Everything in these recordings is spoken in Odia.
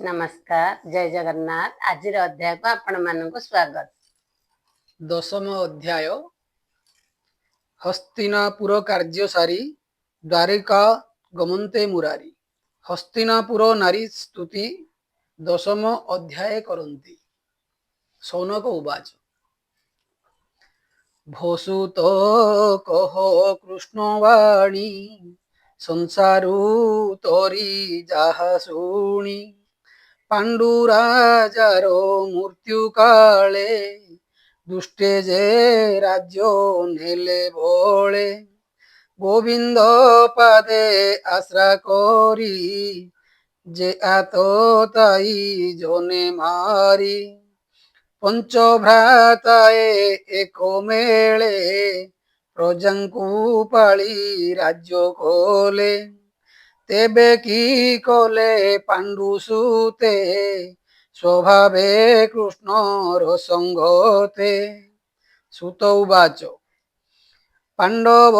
नमस्कार जय जगन्नाथ। आज अध्याय को आपण मान स्वागत। दशम अध्याय हस्तिनापुर कार्य सारी द्वारिका गमन्ते मुरारी। हस्तिनापुर नारी स्तुति दशम अध्याय करन्ति। शौनक उवाच भोसुत कह कृष्णवाणी संसारु तोरी जाहा शुणी पांडुराजार मृत्यु काले दुष्टे जे राज्य नेले बळे गोविंद पादे आश्रा करी जे आतताई जने मारी पंचभ्राताए एक मेले प्रजांकु पाली राज्य कोले तेबे की कले पांडुसुते स्वभावे कृष्ण संगते। सुत उवाच पांडव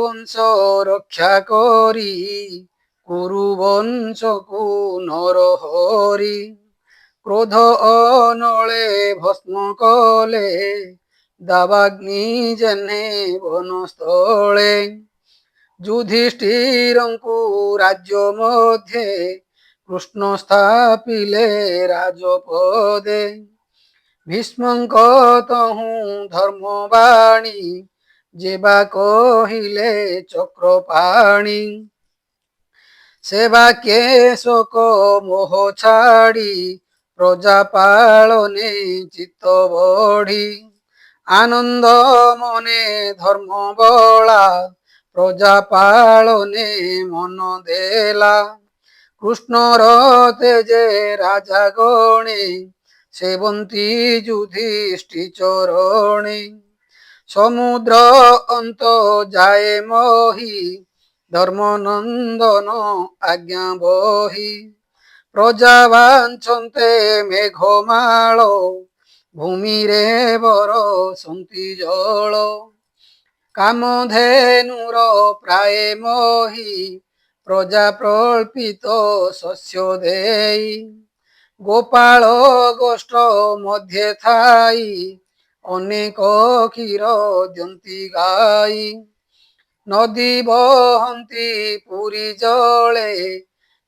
वंश रक्षा करी कुरु वंश को नरहरि क्रोध अनले भस्म कले दावाग्नि जने वनस्थले युधिष्ठिरंकु राज्य मध्ये कृष्ण स्थापिले राजपदे भीष्मंक तहु धर्मवाणी जेबा कहिले चक्रपाणी सेवा के शोक मोह छाड़ी प्रजा पालने चित्त बढ़ी आनंद मने धर्म बला प्रजा पालने मन देला कृष्णर तेजे राजा गणे सेवंती युधिष्ठि चरणे समुद्र अंत जाए मोहि धर्मनंदन आज्ञा बही प्रजा वांछन्ते मेघमाल भूमि रे बरसन्ति जल कामधेनुर प्राय मोहि प्रजा प्रल्पित शस्य देई गोपाल गोष्ठ मध्ये थाई अनेक क्षीर दियंती गाई नदी बहंती पुरी जले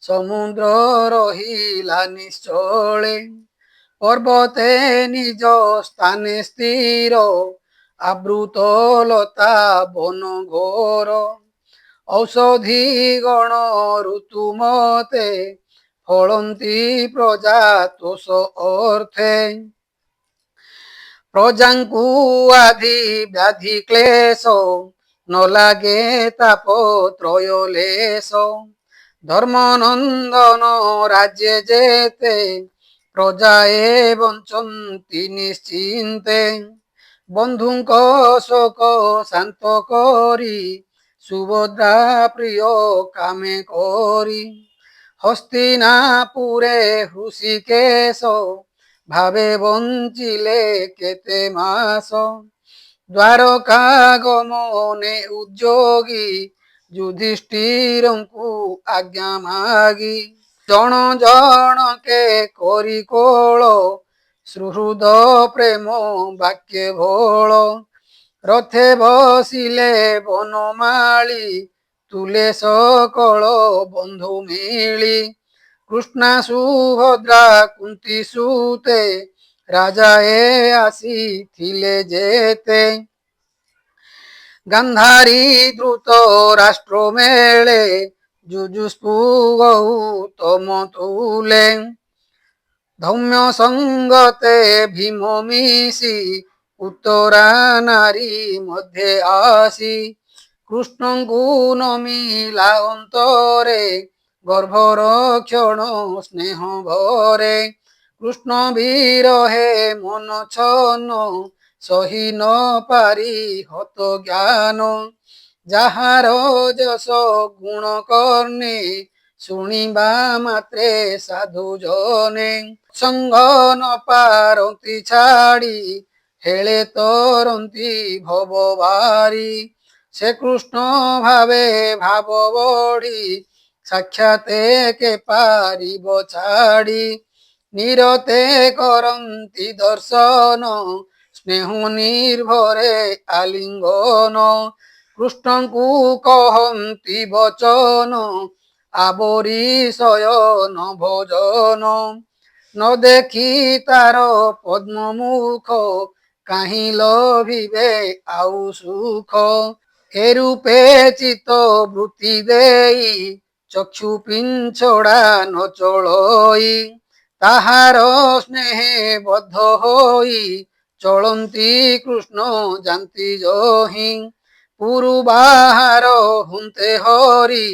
समुद्र रहिला निश्चले पर्वते निज स्थाने स्थिर आवृत लता वन घोर औषधि गण ऋतु मते फलंती प्रजा तोष अर्थे प्रजांकु आदि व्याधि क्लेश न लागे ताप त्रयलेश धर्मनंदन राज्य जेते प्रजाए बंचन्ति निश्चिन्ते बंधुंक शोक शांत करी सुभद्रा प्रिय कामे करी हस्तिनापुरे हृषिकेश भावे बंचिले केते मास द्वारका गमने उद्योगी युधिष्ठिरंकु आज्ञा मागी जन जन के करी कोल सुहृद प्रेम वाक्य भोल रथे बसिले बनमाली तुले सकल बंधु मिली कृष्णा सुभद्रा कुंती सुते राजाए आसी थिले जेते गंधारी द्रुत राष्ट्र मेले जुजुस्पु गौतम तुले धौम्य संगते भीम मिशी उत्तरा नारी मध्ये आसी कृष्णंकु नमिला अंतरे गर्भर क्षण स्नेह भरे कृष्ण विरहे मन छन्न सही न पारी हत ज्ञान ଯାହାର ଯଶ ଗୁଣ କର୍ଣ୍ଣେ ଶୁଣିବା ମାତ୍ରେ ସାଧୁ ଜନେ ସଙ୍ଗ ନ ପାରନ୍ତି ଛାଡ଼ି ହେଳେ ତରନ୍ତି ଭବ ବାରି ସେ କୃଷ୍ଣ ଭାବେ ଭାବ ବଢି ସାକ୍ଷାତେ କେ ପାରିବ ଛାଡ଼ି ନିରତେ କରନ୍ତି ଦର୍ଶନ ସ୍ନେହ ନିର୍ଭରେ ଆଲିଙ୍ଗନ କୃଷ୍ଣଙ୍କୁ କହନ୍ତି ବଚନ ଆବରି ଶୟନ ଭୋଜନ ନ ଦେଖି ତାର ପଦ୍ମମୁଖ କାହିଁ ଲଭିବେ ଆଉ ସୁଖ ଏ ରୂପେ ଚିତ ବୃତ୍ତି ଦେଇ ଚକ୍ଷୁ ପିଞ୍ଚଡ଼ା ନ ଚଳଇ ତାହାର ସ୍ନେହେ ବଦ୍ଧ ହୋଇ ଚଳନ୍ତି କୃଷ୍ଣ ଜାନ୍ତି ଜହି ପୁରୁ ବାହାର ହୁନ୍ତେ ହରି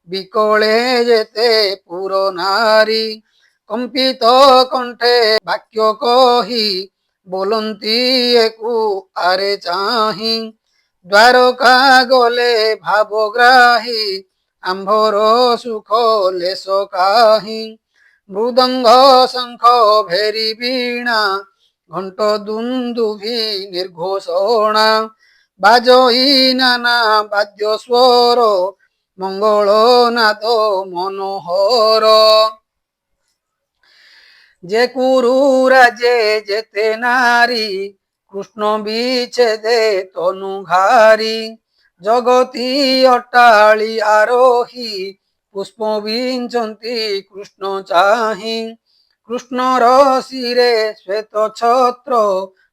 ବିକଳେ ଯେତେ ପୁର ନାରୀ କମ୍ପିତ କଣ୍ଠେ ବାକ୍ୟ କହି ବୋଲନ୍ତି ଏକୁ ଆରେ ଚାହିଁ ଦ୍ୱାରକା ଗଲେ ଭାବଗ୍ରାହୀ ଆମ୍ଭର ସୁଖ ଲେଶ କାହିଁ ମୃଦଙ୍ଗ ଶଙ୍ଖ ଭେରି ବୀଣା ଘଣ୍ଟ ଦୁନ୍ଦୁଭି ନିର୍ଘୋଷଣା ବାଜଇ ନାନା ବାଦ୍ୟ ସ୍ୱର ମଙ୍ଗଳ ନାଦ ମନୋହର যে কুরু রাজে যেতে নারী কৃষ্ণ বিচ্ছেদে তনু ঘারি জগতি অট্টালি আরোহী পুষ্প বিঞ্চন্তি কৃষ্ণ চাহি কৃষ্ণর শিরে শ্বেত ছত্র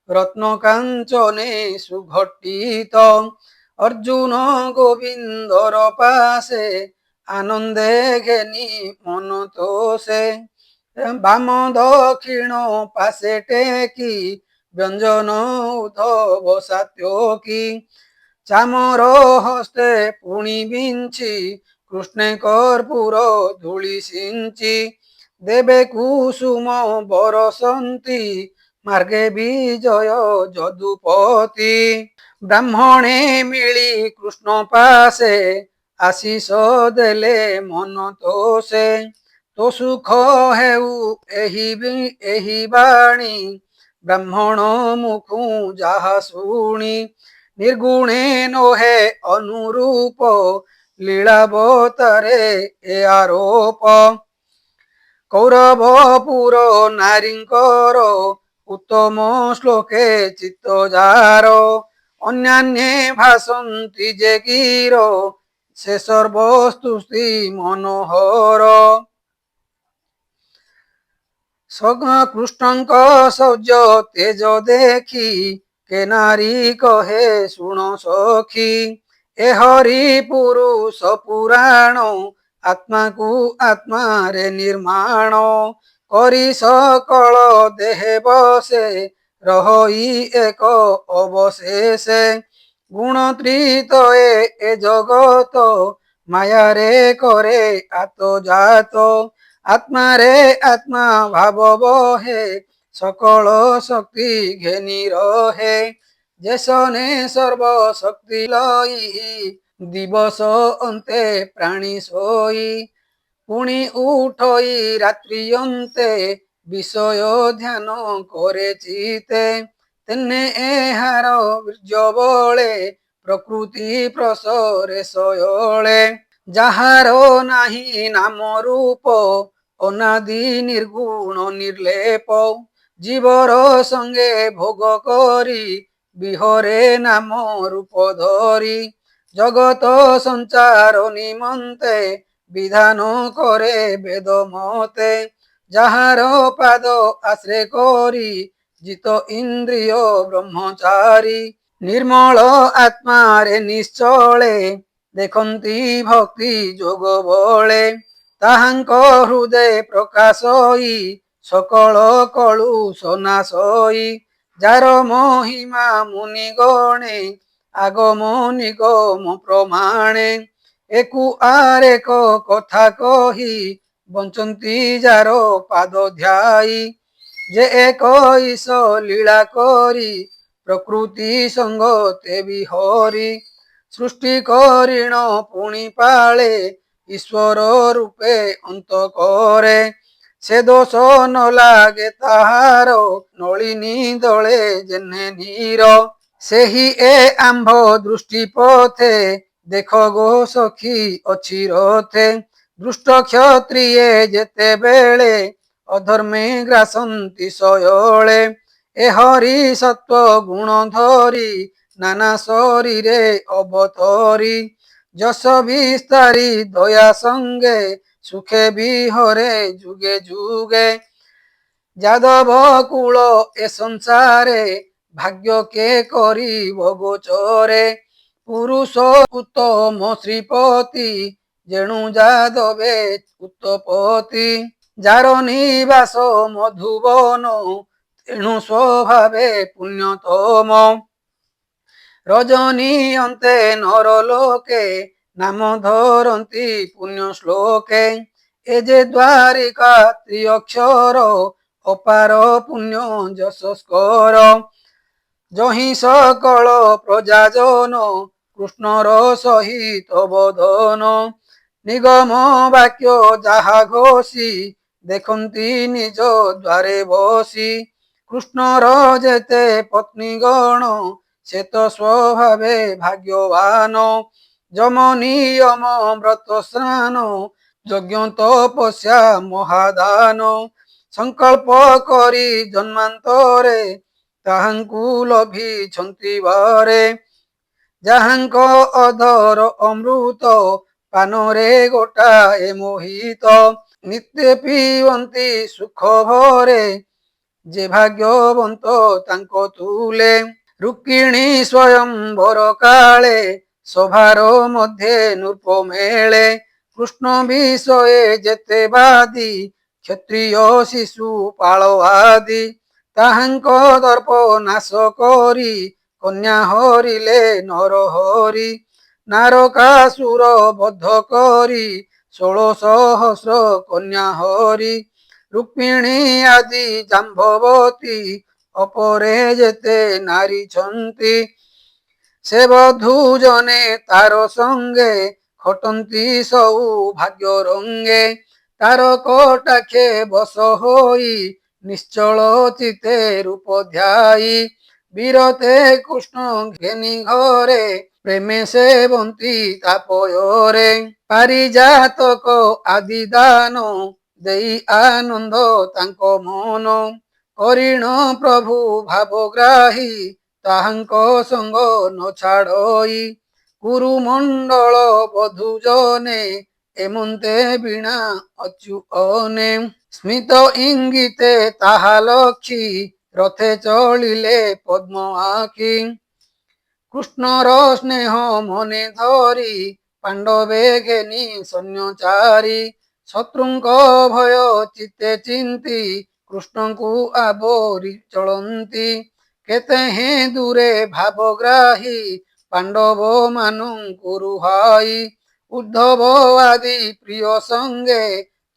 রত্ন কাঞ্চনে সুঘটিত অর্জুন গোবিন্দর পাশে আনন্দে ঘেনি মন তোষে বাম দক্ষিণ পাশে টেকি ব্যঞ্জন উদ্ধব সাত্যকী চামর হস্তে পুণি বিঞ্ছি কৃষ্ণে কর্পূর ধূলি সিঞ্চি দেবে কুসুম বরসন্তি মার্গে বিজয় যদুপতি ব্রাহ্মণে মিলি কৃষ্ণ পাশে আশিষ দেলে মন তোষে তো সুখ হেউ ଏହି ବାଣୀ ବ୍ରାହ୍ମଣ ମୁଖୁ ଯାହା ଶୁଣି ନିର୍ଗୁଣେ ନୋହେ ଅନୁରୂପ ଲୀଳାବତାରେ ଏ ଆରୋପ କୌରବପୁର ନାରୀଙ୍କର ଉତ୍ତମ ଶ୍ଲୋକେ ଚିତ୍ତ ଯାର ଅନ୍ୟାନ୍ୟେ ଭାସନ୍ତି ଯେ ଗୀର ସେ ସର୍ବସ୍ତୁତି ମନୋହର କୃଷ୍ଣଙ୍କ ସୌଜ ତେଜ ଦେଖି କେ ନାରୀ କହେ ଶୁଣ ସଖୀ ଏ ହରି ପୁରୁଷ ପୁରାଣ ଆତ୍ମାକୁ ଆତ୍ମାରେ ନିର୍ମାଣ କରି ସକଳ ଦେହେ ବସେ ରହଇ ଏକ ଅବଶେଷେ ଗୁଣ ତ୍ରିତଏ ଏ ଜଗତ ମାୟାରେ କରେ ଆତଜାତ আত্মারে আত্মা ভাব বহে সকল শক্তি ঘেনি রহে যেসনে সর্বশক্তি লই দিবস অন্তে প্রাণী সই পুଣି উঠই রাত্রি অন্তে বিষয় ধ্যান করে চিতে তেনে এହାର বীর্য বଳେ প্রকৃতি প্রসরে শয়লে যাহার নাহি নাম রূপ অনাদি নির্গুণ নির্লেপ জীবর সঙ্গে ভোগ করি বিহরে নাম রূপ ধরি জগত সঞ্চার নিমন্তে বিধান করে বেদ মতে যাহার পাদ আশ্রে করি জিত ইন্দ্রিয় ব্রহ্মচারী নির্মল আত্মারে নিশ্চলে ଦେଖନ୍ତି ଭକ୍ତି ଯୋଗ ବଳେ ତାହାଙ୍କ ହୃଦୟ ପ୍ରକାଶ ହୋଇ ସକଳ କଳୁଷ ନାଶ ହୋଇ ଯାର ମହିମା ମୁନି ଗଣେ আগম নিগম প্রমাণে একু আর এক কথা কহি বঞ্চন্তি যার পাদ ধ্যায়ী যে এক ঈশ লীলা করি প্রকৃতি সঙ্গতে বিহরি সৃষ্টি করিণ পুଣି পাଳେ ଈଶ୍ୱର ରୂପେ ଅନ୍ତ କରେ ସେ ଦୋଷ ନ ଲାଗେ ତାହାର ନଳିନୀ ଦଳେ ଯେହ୍ନେ ନୀର ସେହି ଏ ଆମ୍ଭ ଦୃଷ୍ଟି ପଥେ ଦେଖ ଗୋ ସଖୀ ଅଛି ରଥେ ଦୁଷ୍ଟ କ୍ଷତ୍ରିଏ ଯେତେବେଳେ ଅଧର୍ମେ ଗ୍ରାସନ୍ତି ଶୟଳେ ଏ ହରି ସତ୍ଵ ଗୁଣ ଧରି ନାନା ଶରୀରେ ଅବତରି ଯଶ ବିସ୍ତାରୀ ଦୟା ସଙ୍ଗେ ସୁଖେ ବିହରେ ଯୁଗେ ଯୁଗେ ଯାଦବ କୂଳ ଏ ସଂସାରେ ଭାଗ୍ୟ କେ କରିବ ଗୋଚରେ ପୁରୁଷ ଉତ୍ତମ ଶ୍ରୀପତି ଯେଣୁ ଯାଦବେ ଉତ୍ତପତି ଯାର ନିବାସ ମଧୁବନ ତେଣୁ ସ୍ୱଭାବେ ପୁଣ୍ୟତମ ରଜନୀ ଅନ୍ତେ ନର ଲୋକେ ନାମ ଧରନ୍ତି ପୁଣ୍ୟ ଶ୍ଲୋକେ ଏ ଯେ ଦ୍ୱାରିକା ତ୍ରିଅକ୍ଷର ଅପାର ପୁଣ୍ୟ ଯଶସ୍କର ଯହିଁ ସକଳ ପ୍ରଜାଜନ କୃଷ୍ଣର ସହିତ ବଦନ ନିଗମ ବାକ୍ୟ ଯାହା ଘୋଷି ଦେଖନ୍ତି ନିଜ ଦ୍ୱାରେ ବସି କୃଷ୍ଣର ଯେତେ ପତ୍ନୀଗଣ ସେ ତ ସ୍ୱଭାବେ ଭାଗ୍ୟବାନ ଯମ ନିୟମ ବ୍ରତ ସ୍ନାନ ଯଜ୍ଞ ତପସ୍ୟା ମହାଦାନ ସଂକଳ୍ପ କରି ଜନ୍ମାନ୍ତରେ ତାହାଙ୍କୁ ଲଭିଛନ୍ତି ବାରେ ଯାହାଙ୍କ ଅଧର ଅମୃତ ପାନରେ ଗୋଟାଏ ମୋହିତ ନିତ୍ୟ ପିଅନ୍ତି ସୁଖ ଭରେ ଯେ ଭାଗ୍ୟବନ୍ତ ତାଙ୍କ ତୁଲେ ରୁକ୍ମିଣୀ ସ୍ୱୟଂବର କାଳେ ସଭାର ମଧ୍ୟେ ନୃପ ମେଳେ କୃଷ୍ଣ ବିଷয়ে ଯେତେ ବାଦି କ୍ଷତ୍ରିୟ ଶିଶୁ ପାଳ ଆଦି ତାହାଙ୍କ ଦର୍ପ ନାଶ କରି କନ୍ୟା ହରିଲେ ନର ହରି ନାରକାସୁର ବଧ କରି 16,000 କନ୍ୟା ହରି ରୁକ୍ମିଣୀ ଆଦି ଜାମ୍ବବତୀ ଅପରେ ଯେତେ ନାରୀଛନ୍ତି ସେ ବଧୂ ଜନେ ତାର ସଙ୍ଗେ ଖଟନ୍ତି ସବୁ ଭାଗ୍ୟ ରଙ୍ଗେ ତାର କଟାକ୍ଷେ ବଶ ହୋଇ ନିଶ୍ଚଳ ଚିତେ ରୂପ ଧ୍ୟାଇ ବୀରତେ କୃଷ୍ଣ ଘେନି ଘରେ ପ୍ରେମେ ସେବନ୍ତି ତାପୟରେ ପାରିଜାତକ ଆଦି ଦାନ ଦେଇ ଆନନ୍ଦ ତାଙ୍କ ମନ କରିଣ ପ୍ରଭୁ ଭାବଗ୍ରାହୀ ତାହାଙ୍କ ସଙ୍ଗ ନ ଛାଡ଼ଇ କୁରୁମଣ୍ଡଳ ବଧୂ ଜନେ ଏମନ୍ତେ ବୀଣା ଅଚ୍ୟୁଅନେ ସ୍ମିତ ଇଙ୍ଗିତେ ତାହା ଲକ୍ଷୀ ରଥେ ଚଳିଲେ ପଦ୍ମ ଆଖି କୃଷ୍ଣର ସ୍ନେହ ମନେ ଧରି ପାଣ୍ଡବେ ଘେନି ସୈନ୍ୟଚାରୀ ଶତ୍ରୁଙ୍କ ଭୟ ଚିତେ ଚିନ୍ତି କୃଷ୍ଣଙ୍କୁ ଆବୋରି ଚଳନ୍ତି କେତେ ହେଁ ଦୂରେ ଭାବଗ୍ରାହୀ ପାଣ୍ଡବ ମାନଙ୍କୁ ରୁହାଇ ଉଦ୍ଧବ ଆଦି ପ୍ରିୟ ସଙ୍ଗେ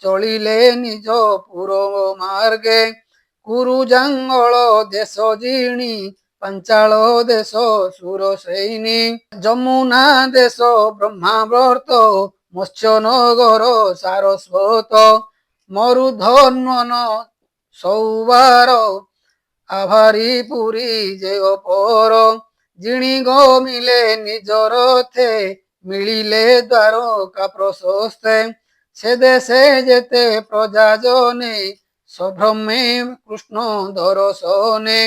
ଚଳିଲେ ନିଜ ପୁର ମାର୍ଗେ କୁରୁ ଜାଙ୍ଗଳ ଦେଶ ଜିଣି ପାଞ୍ଚାଳ ଦେଶ ସୁରସୈନୀ ଯମୁନା ଦେଶ ବ୍ରହ୍ମାବର୍ତ ମତ୍ସ୍ୟନଗର ସାରସ୍ୱତ ମରୁଧନ୍ୱନ ସୌବାର ଆଭାରି ପୁରୀ ଯେ ଅପର ଜିଣି ଗମିଲେ ନିଜ ରଥେ ମିଳିଲେ ଦ୍ୱାରକା ପ୍ରଶସ୍ତେ ସେ ଦେଶେ ଯେତେ ପ୍ରଜାଜନେ ସଭ୍ରମେ କୃଷ୍ଣ ଦର୍ଶନେ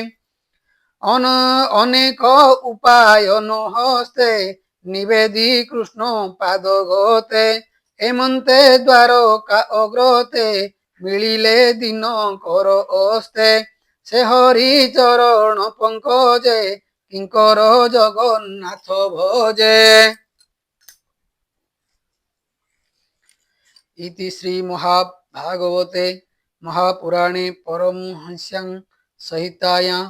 ଅନେକ ଉପାୟନ ହସ୍ତେ ନିବେଦି କୃଷ୍ଣ ପାଦଗତେ ଏମନ୍ତେ ଦ୍ୱାରକା ଅଗ୍ରତେ ମିଳିଲେ ଦିନ କର ଅସ୍ତେ ସେ ହରି ଚରଣ ପଙ୍କଜେ କିଙ୍କର ଜଗନ୍ନାଥ ଭଜେ इति श्री महाभागवते महापुराणे परमहंस्यां संहितायां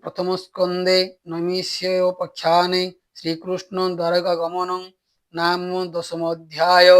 प्रथम स्कंदे नैमिषोपख्याने श्रीकृष्ण द्वारका गमनं नाम 10 अध्याय।